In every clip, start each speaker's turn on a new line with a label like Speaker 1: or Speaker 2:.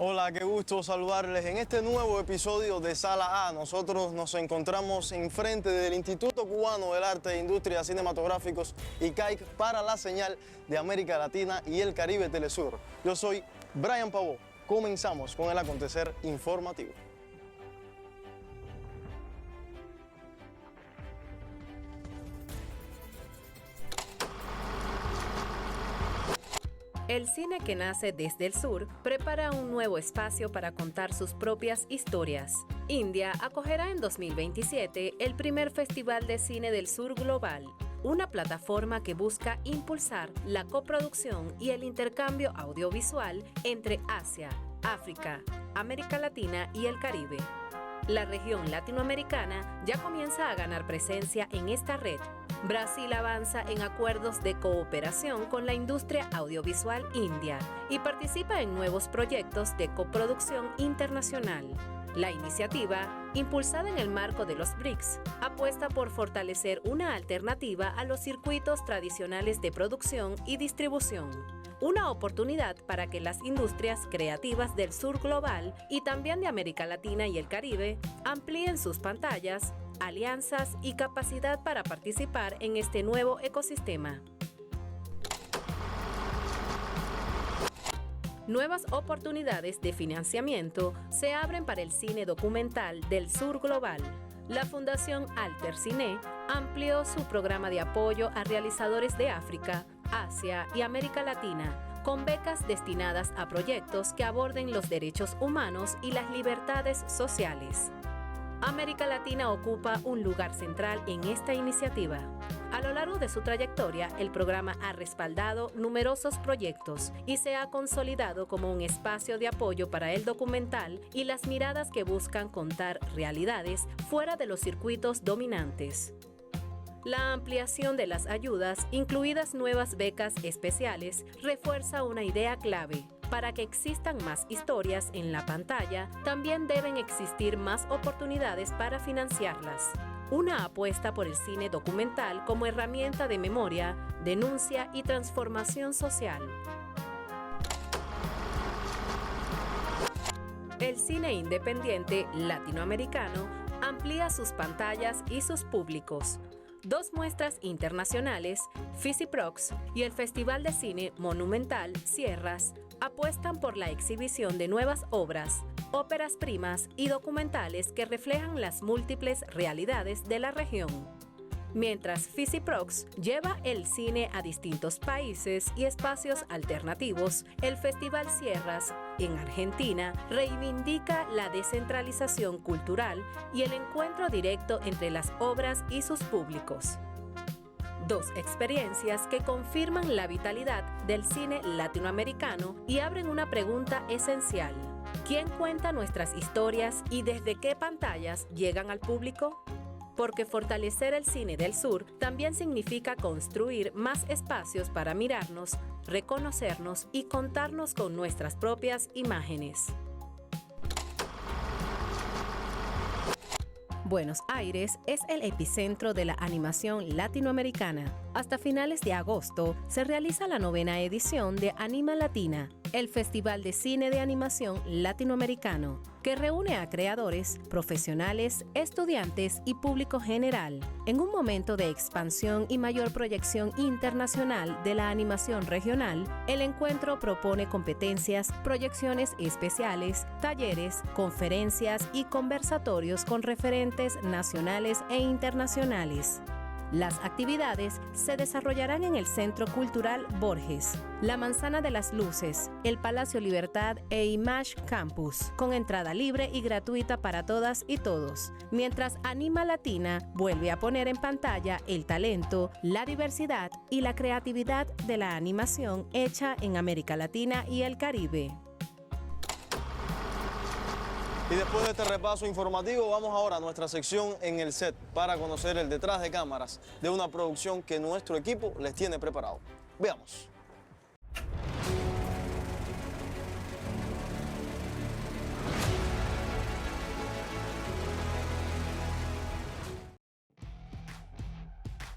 Speaker 1: Hola, qué gusto saludarles en este nuevo episodio de Sala A. Nosotros nos encontramos enfrente del Instituto Cubano del Arte e Industrias Cinematográficos ICAIC para la señal de América Latina y el Caribe Telesur. Yo soy Brian Pavó. Comenzamos con el acontecer informativo.
Speaker 2: El cine que nace desde el sur prepara un nuevo espacio para contar sus propias historias. India acogerá en 2027 el primer Festival de Cine del Sur Global, una plataforma que busca impulsar la coproducción y el intercambio audiovisual entre Asia, África, América Latina y el Caribe. La región latinoamericana ya comienza a ganar presencia en esta red. Brasil avanza en acuerdos de cooperación con la industria audiovisual india y participa en nuevos proyectos de coproducción internacional. La iniciativa, impulsada en el marco de los BRICS, apuesta por fortalecer una alternativa a los circuitos tradicionales de producción y distribución. Una oportunidad para que las industrias creativas del sur global y también de América Latina y el Caribe amplíen sus pantallas, alianzas y capacidad para participar en este nuevo ecosistema. Nuevas oportunidades de financiamiento se abren para el cine documental del sur global. La Fundación Alter Cine amplió su programa de apoyo a realizadores de África, Asia y América Latina, con becas destinadas a proyectos que aborden los derechos humanos y las libertades sociales. América Latina ocupa un lugar central en esta iniciativa. A lo largo de su trayectoria, el programa ha respaldado numerosos proyectos y se ha consolidado como un espacio de apoyo para el documental y las miradas que buscan contar realidades fuera de los circuitos dominantes. La ampliación de las ayudas, incluidas nuevas becas especiales, refuerza una idea clave. Para que existan más historias en la pantalla, también deben existir más oportunidades para financiarlas. Una apuesta por el cine documental como herramienta de memoria, denuncia y transformación social. El cine independiente latinoamericano amplía sus pantallas y sus públicos. Dos muestras internacionales, FICIPROX y el Festival de Cine Monumental Sierras, apuestan por la exhibición de nuevas obras, óperas primas y documentales que reflejan las múltiples realidades de la región. Mientras FICIPROX lleva el cine a distintos países y espacios alternativos, el Festival Sierras, en Argentina, reivindica la descentralización cultural y el encuentro directo entre las obras y sus públicos. Dos experiencias que confirman la vitalidad del cine latinoamericano y abren una pregunta esencial. ¿Quién cuenta nuestras historias y desde qué pantallas llegan al público? Porque fortalecer el cine del sur también significa construir más espacios para mirarnos, reconocernos y contarnos con nuestras propias imágenes. Buenos Aires es el epicentro de la animación latinoamericana. Hasta finales de agosto se realiza la 9ª edición de Anima Latina, el Festival de Cine de Animación Latinoamericano, que reúne a creadores, profesionales, estudiantes y público general. En un momento de expansión y mayor proyección internacional de la animación regional, el encuentro propone competencias, proyecciones especiales, talleres, conferencias y conversatorios con referentes nacionales e internacionales. Las actividades se desarrollarán en el Centro Cultural Borges, la Manzana de las Luces, el Palacio Libertad e Image Campus, con entrada libre y gratuita para todas y todos, mientras Anima Latina vuelve a poner en pantalla el talento, la diversidad y la creatividad de la animación hecha en América Latina y el Caribe.
Speaker 1: Y después de este repaso informativo, vamos ahora a nuestra sección en el set para conocer el detrás de cámaras de una producción que nuestro equipo les tiene preparado. Veamos.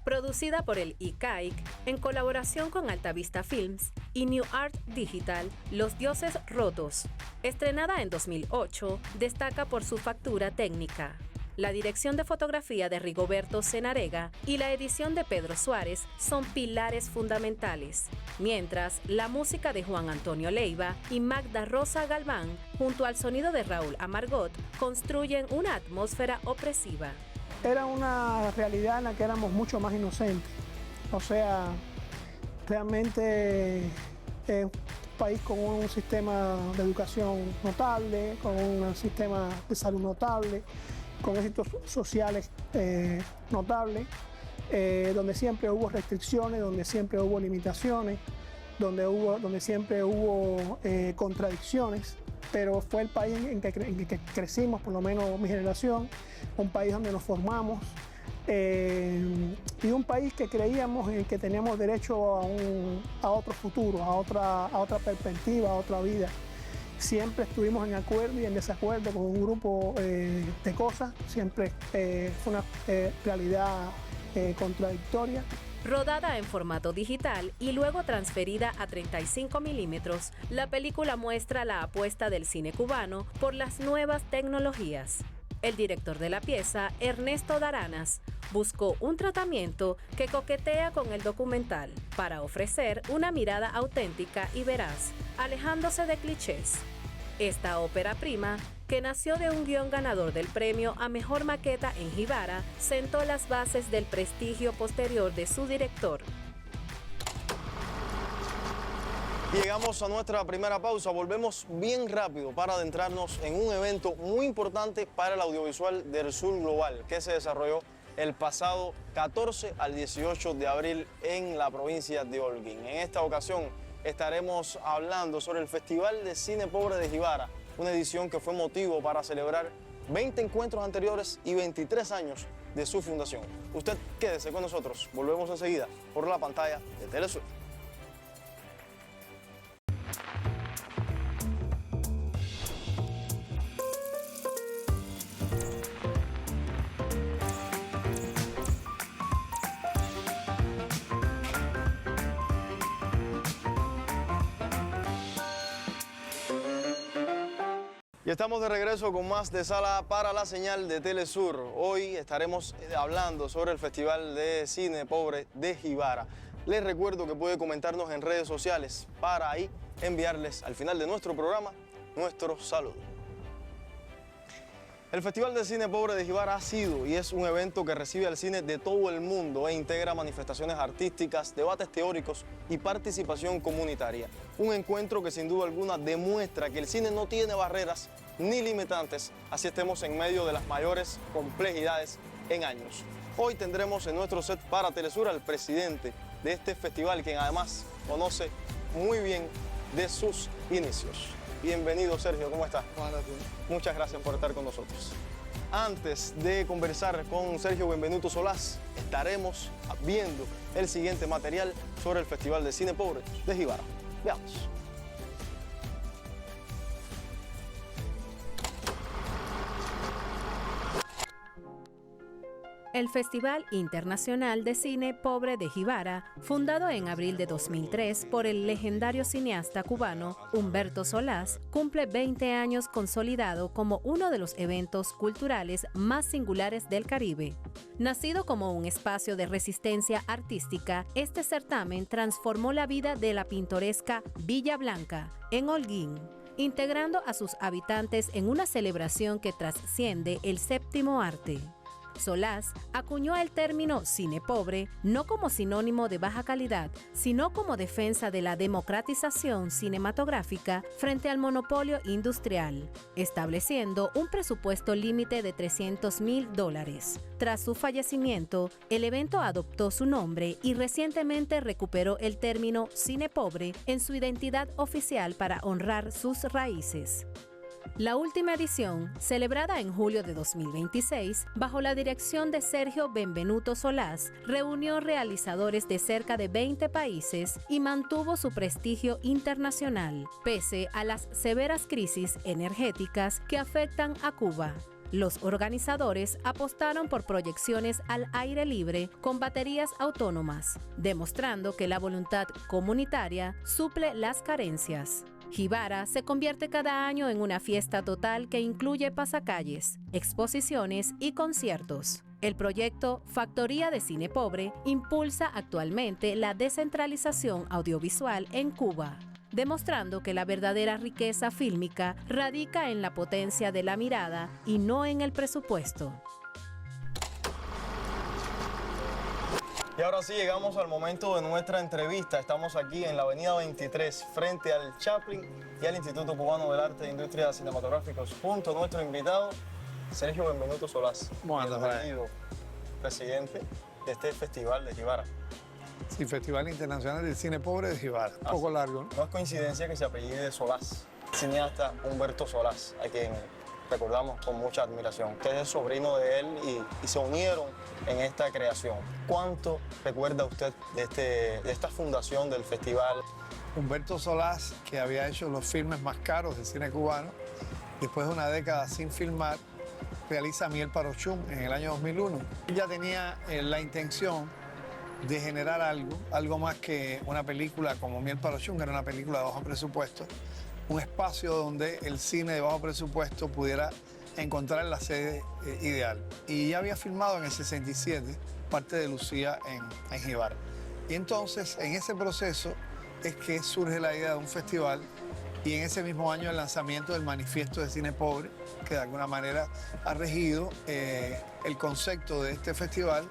Speaker 2: producida por el ICAIC en colaboración con Altavista Films y New Art Digital, Los Dioses Rotos, estrenada en 2008, destaca por su factura técnica. La dirección de fotografía de Rigoberto Cenarega y la edición de Pedro Suárez son pilares fundamentales, mientras la música de Juan Antonio Leiva y Magda Rosa Galván, junto al sonido de Raúl Amargot, construyen una atmósfera opresiva.
Speaker 3: Era una realidad en la que éramos mucho más inocentes. O sea, realmente es un país con un sistema de educación notable, con un sistema de salud notable, con éxitos sociales notables, donde siempre hubo restricciones, donde siempre hubo limitaciones, donde siempre hubo contradicciones, pero fue el país en que crecimos, por lo menos mi generación, un país donde nos formamos y un país que creíamos en que teníamos derecho a otro futuro, a otra perspectiva, a otra vida. Siempre estuvimos en acuerdo y en desacuerdo con un grupo de cosas, siempre fue una realidad contradictoria.
Speaker 2: Rodada en formato digital y luego transferida a 35 milímetros, la película muestra la apuesta del cine cubano por las nuevas tecnologías. El director de la pieza, Ernesto Daranas, buscó un tratamiento que coquetea con el documental para ofrecer una mirada auténtica y veraz, alejándose de clichés. Esta ópera prima, que nació de un guión ganador del premio a Mejor Maqueta en Jibara, sentó las bases del prestigio posterior de su director.
Speaker 1: Llegamos a nuestra primera pausa, volvemos bien rápido para adentrarnos en un evento muy importante para el audiovisual del sur global que se desarrolló el pasado 14 al 18 de abril en la provincia de Holguín. En esta ocasión estaremos hablando sobre el Festival de Cine Pobre de Jibara, una edición que fue motivo para celebrar 20 encuentros anteriores y 23 años de su fundación. Usted quédese con nosotros, volvemos enseguida por la pantalla de Telesur. Y estamos de regreso con más de Sala A para la señal de Telesur. Hoy estaremos hablando sobre el Festival de Cine Pobre de Jibara. Les recuerdo que puede comentarnos en redes sociales para ahí enviarles al final de nuestro programa nuestro saludo. El Festival de Cine Pobre de Jibara ha sido y es un evento que recibe al cine de todo el mundo e integra manifestaciones artísticas, debates teóricos y participación comunitaria. Un encuentro que sin duda alguna demuestra que el cine no tiene barreras ni limitantes, así estemos en medio de las mayores complejidades en años. Hoy tendremos en nuestro set para Telesur al presidente de este festival, quien además conoce muy bien de sus inicios. Bienvenido, Sergio, ¿cómo estás? Muchas gracias por estar con nosotros. Antes de conversar con Sergio Benvenuto Solás, estaremos viendo el siguiente material sobre el Festival de Cine Pobre de Jibara. Veamos.
Speaker 2: El Festival Internacional de Cine Pobre de Jibara, fundado en abril de 2003 por el legendario cineasta cubano Humberto Solás, cumple 20 años consolidado como uno de los eventos culturales más singulares del Caribe. Nacido como un espacio de resistencia artística, este certamen transformó la vida de la pintoresca Villa Blanca, en Holguín, integrando a sus habitantes en una celebración que trasciende el séptimo arte. Solás acuñó el término cine pobre no como sinónimo de baja calidad, sino como defensa de la democratización cinematográfica frente al monopolio industrial, estableciendo un presupuesto límite de $300,000. Tras su fallecimiento, el evento adoptó su nombre y recientemente recuperó el término cine pobre en su identidad oficial para honrar sus raíces. La última edición, celebrada en julio de 2026, bajo la dirección de Sergio Benvenuto Solás, reunió realizadores de cerca de 20 países y mantuvo su prestigio internacional, pese a las severas crisis energéticas que afectan a Cuba. Los organizadores apostaron por proyecciones al aire libre con baterías autónomas, demostrando que la voluntad comunitaria suple las carencias. Jibara se convierte cada año en una fiesta total que incluye pasacalles, exposiciones y conciertos. El proyecto Factoría de Cine Pobre impulsa actualmente la descentralización audiovisual en Cuba, demostrando que la verdadera riqueza fílmica radica en la potencia de la mirada y no en el presupuesto.
Speaker 1: Y ahora sí llegamos al momento de nuestra entrevista. Estamos aquí en la avenida 23, frente al Chaplin y al Instituto Cubano del Arte e Industria Cinematográficos, junto a nuestro invitado, Sergio Benvenuto Solás. Bienvenido, presidente de este festival de Jibara.
Speaker 4: Sí, Festival Internacional del Cine Pobre de Jibara. Un poco largo, ¿no?
Speaker 1: No es coincidencia que se apellide Solás. Cineasta Humberto Solás, a quien recordamos con mucha admiración. Usted es sobrino de él y se unieron en esta creación. ¿Cuánto recuerda usted de esta fundación del festival?
Speaker 4: Humberto Solás, que había hecho los filmes más caros del cine cubano, después de una década sin filmar, realiza Miel para Ochum en el año 2001. Ya tenía la intención de generar algo más que una película como Miel para Ochum, que era una película de bajo presupuesto, un espacio donde el cine de bajo presupuesto pudiera encontrar la sede ideal. Y ya había filmado en el 67 parte de Lucía en Jibara. Y entonces, en ese proceso es que surge la idea de un festival y en ese mismo año el lanzamiento del Manifiesto de Cine Pobre, que de alguna manera ha regido el concepto de este festival,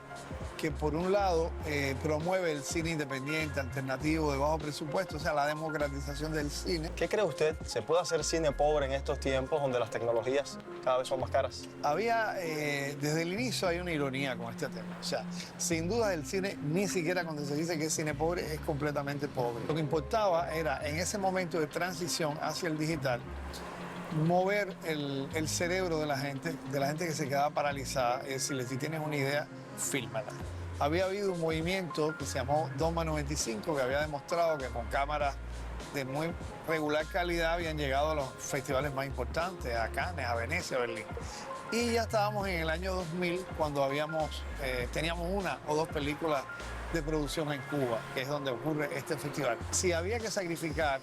Speaker 4: que por un lado promueve el cine independiente, alternativo, de bajo presupuesto, o sea, la democratización del cine.
Speaker 1: ¿Qué cree usted? ¿Se puede hacer cine pobre en estos tiempos donde las tecnologías cada vez son más caras?
Speaker 4: Había, desde el inicio hay una ironía con este tema. O sea, sin duda el cine, ni siquiera cuando se dice que es cine pobre, es completamente pobre. Lo que importaba era, en ese momento de transición hacia el digital, mover el cerebro de la gente que se quedaba paralizada. Es decir, si tienes una idea, fílmala. Había habido un movimiento que se llamó Doma 95, que había demostrado que con cámaras de muy regular calidad habían llegado a los festivales más importantes, a Cannes, a Venecia, a Berlín. Y ya estábamos en el año 2000 cuando teníamos una o dos películas de producción en Cuba, que es donde ocurre este festival. Si había que sacrificar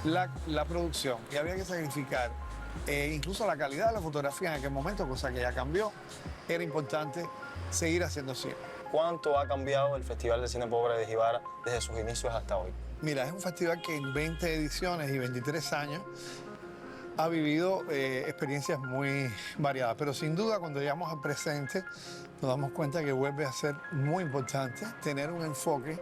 Speaker 4: la producción y había que sacrificar incluso la calidad de la fotografía en aquel momento, cosa que ya cambió, era importante seguir haciendo cine.
Speaker 1: ¿Cuánto ha cambiado el Festival de Cine Pobre de Jibara desde sus inicios hasta hoy?
Speaker 4: Mira, es un festival que en 20 ediciones y 23 años ha vivido experiencias muy variadas, pero sin duda cuando llegamos al presente nos damos cuenta que vuelve a ser muy importante tener un enfoque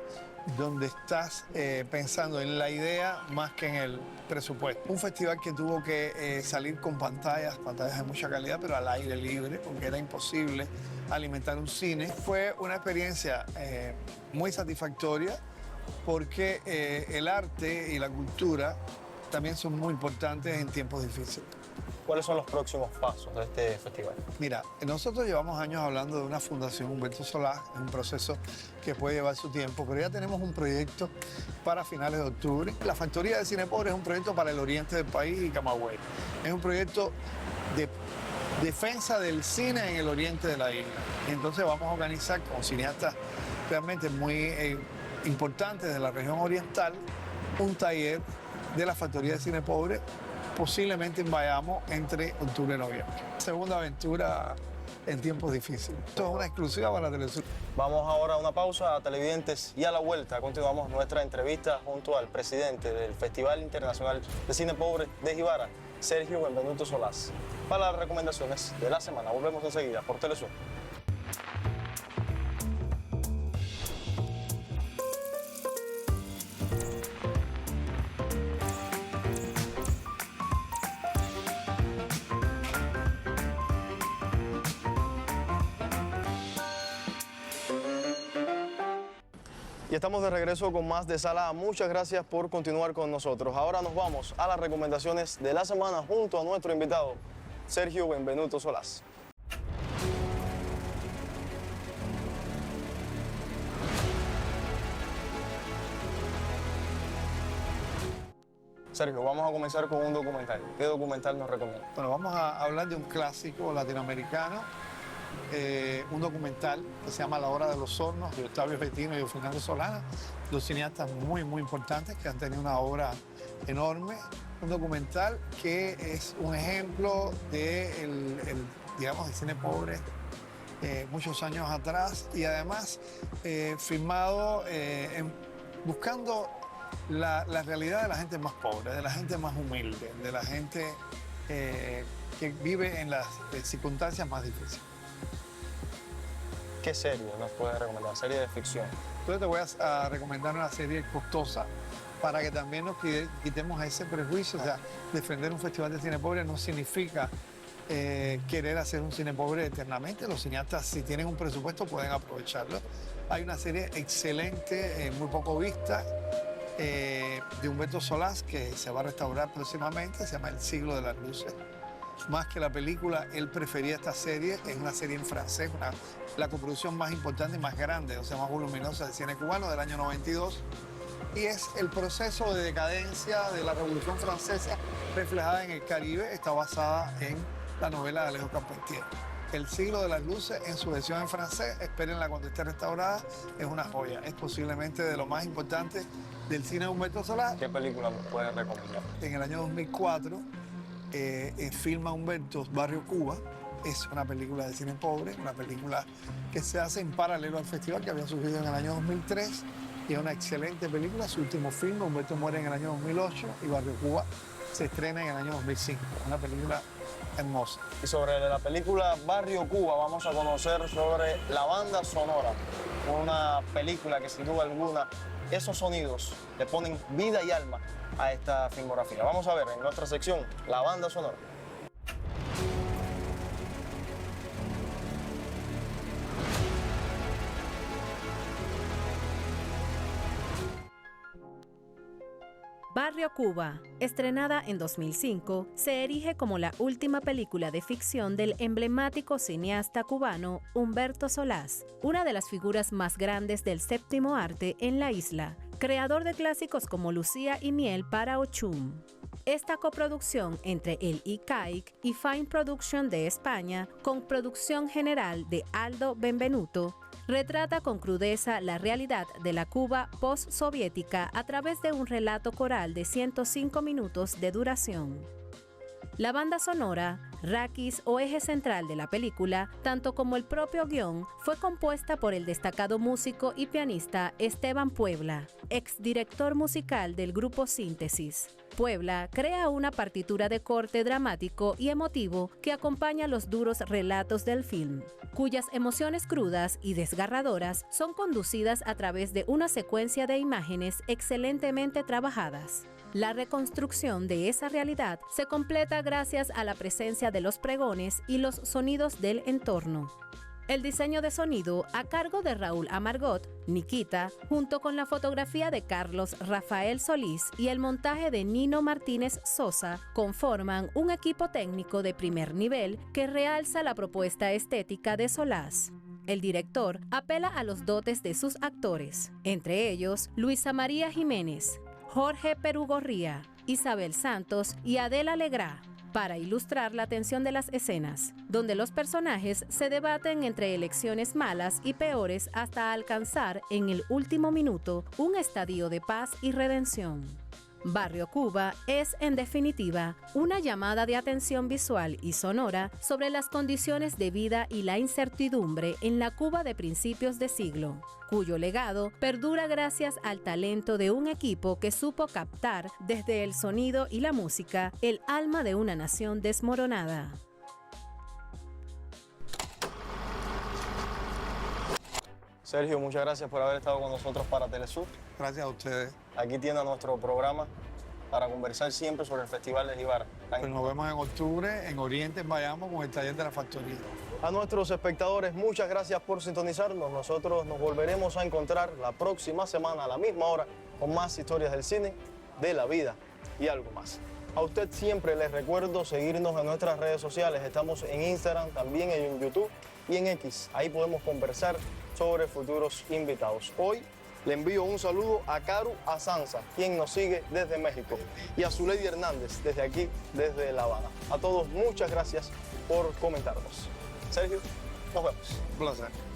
Speaker 4: donde estás pensando en la idea más que en el presupuesto. Un festival que tuvo que salir con pantallas de mucha calidad, pero al aire libre, porque era imposible alimentar un cine. Fue una experiencia muy satisfactoria porque el arte y la cultura también son muy importantes en tiempos difíciles.
Speaker 1: ¿Cuáles son los próximos pasos de este festival?
Speaker 4: Mira, nosotros llevamos años hablando de una fundación Humberto Solás, es un proceso que puede llevar su tiempo, pero ya tenemos un proyecto para finales de octubre. La Factoría de Cine Pobre es un proyecto para el oriente del país y Camagüey. Es un proyecto de defensa del cine en el oriente de la isla. Y entonces vamos a organizar con cineastas realmente muy importantes de la región oriental un taller de la Factoría de Cine Pobre, posiblemente en Bayamo entre octubre y noviembre. Segunda aventura en tiempos difíciles. Esto es una exclusiva para Telesur.
Speaker 1: Vamos ahora a una pausa, televidentes, y a la vuelta continuamos nuestra entrevista junto al presidente del Festival Internacional de Cine Pobre de Jibara, Sergio Benvenuto Solás, para las recomendaciones de la semana. Volvemos enseguida por Telesur. Y estamos de regreso con más de Sala A. Muchas gracias por continuar con nosotros. Ahora nos vamos a las recomendaciones de la semana junto a nuestro invitado, Sergio Benvenuto Solás. Sergio, vamos a comenzar con un documental. ¿Qué documental nos recomienda?
Speaker 4: Bueno, vamos a hablar de un clásico latinoamericano, un documental que se llama La Hora de los Hornos, de Octavio Bettino y de Fernando Solana, dos cineastas muy, muy importantes que han tenido una obra enorme. Un documental que es un ejemplo de digamos, el cine pobre muchos años atrás y además filmado buscando la realidad de la gente más pobre, de la gente más humilde, de la gente que vive en las circunstancias más difíciles.
Speaker 1: ¿Qué serie nos puede recomendar? Serie de ficción.
Speaker 4: Entonces te voy a recomendar una serie costosa para que también nos quitemos ese prejuicio. O sea, defender un festival de cine pobre no significa querer hacer un cine pobre eternamente. Los cineastas, si tienen un presupuesto, pueden aprovecharlo. Hay una serie excelente, muy poco vista, de Humberto Solás, que se va a restaurar próximamente, se llama El siglo de las luces. Más que la película, él prefería esta serie, es una serie en francés, la coproducción más importante y más grande, o sea, más voluminosa del cine cubano del año 92. Y es el proceso de decadencia de la Revolución Francesa reflejada en el Caribe, está basada en la novela de Alejo Carpentier. El siglo de las luces en su versión en francés, espérenla cuando esté restaurada, es una joya, es posiblemente de lo más importante del cine de Humberto Solás.
Speaker 1: ¿Qué película nos puede recomendar?
Speaker 4: En el año 2004 filma Humberto Barrio Cuba, es una película de cine pobre, una película que se hace en paralelo al festival que había surgido en el año 2003 y es una excelente película, su último film, Humberto muere en el año 2008 y Barrio Cuba se estrena en el año 2005, una película hermosa.
Speaker 1: Y sobre la película Barrio Cuba vamos a conocer sobre la banda sonora, una película que sin duda alguna esos sonidos le ponen vida y alma a esta filmografía. Vamos a ver en nuestra sección la banda sonora.
Speaker 2: Barrio Cuba, estrenada en 2005, se erige como la última película de ficción del emblemático cineasta cubano Humberto Solás, una de las figuras más grandes del séptimo arte en la isla, creador de clásicos como Lucía y Miel para Ochum. Esta coproducción entre el ICAIC y Fine Production de España, con producción general de Aldo Benvenuto, retrata con crudeza la realidad de la Cuba post-soviética a través de un relato coral de 105 minutos de duración. La banda sonora, raquis o eje central de la película, tanto como el propio guión, fue compuesta por el destacado músico y pianista Esteban Puebla, exdirector musical del grupo Síntesis. Puebla crea una partitura de corte dramático y emotivo que acompaña los duros relatos del film, cuyas emociones crudas y desgarradoras son conducidas a través de una secuencia de imágenes excelentemente trabajadas. La reconstrucción de esa realidad se completa gracias a la presencia de los pregones y los sonidos del entorno. El diseño de sonido, a cargo de Raúl Amargot, Nikita, junto con la fotografía de Carlos Rafael Solís y el montaje de Nino Martínez Sosa, conforman un equipo técnico de primer nivel que realza la propuesta estética de Solás. El director apela a los dotes de sus actores, entre ellos Luisa María Jiménez, Jorge Perugorría, Isabel Santos y Adela Legrá, para ilustrar la tensión de las escenas, donde los personajes se debaten entre elecciones malas y peores hasta alcanzar en el último minuto un estadio de paz y redención. Barrio Cuba es, en definitiva, una llamada de atención visual y sonora sobre las condiciones de vida y la incertidumbre en la Cuba de principios de siglo, cuyo legado perdura gracias al talento de un equipo que supo captar, desde el sonido y la música, el alma de una nación desmoronada.
Speaker 1: Sergio, muchas gracias por haber estado con nosotros para Telesur.
Speaker 4: Gracias a ustedes.
Speaker 1: Aquí tiene nuestro programa para conversar siempre sobre el Festival de Jíbara.
Speaker 4: Pues nos vemos en octubre en Oriente, en Bayamo, con el taller de la factoría.
Speaker 1: A nuestros espectadores, muchas gracias por sintonizarnos. Nosotros nos volveremos a encontrar la próxima semana a la misma hora con más historias del cine, de la vida y algo más. A usted siempre les recuerdo seguirnos en nuestras redes sociales. Estamos en Instagram, también en YouTube y en X. Ahí podemos conversar sobre futuros invitados. Hoy Le envío un saludo a Caru Azanza, quien nos sigue desde México, y a Zuleydi Hernández, desde aquí, desde La Habana. A todos, muchas gracias por comentarnos. Sergio, nos vemos.
Speaker 4: Un placer.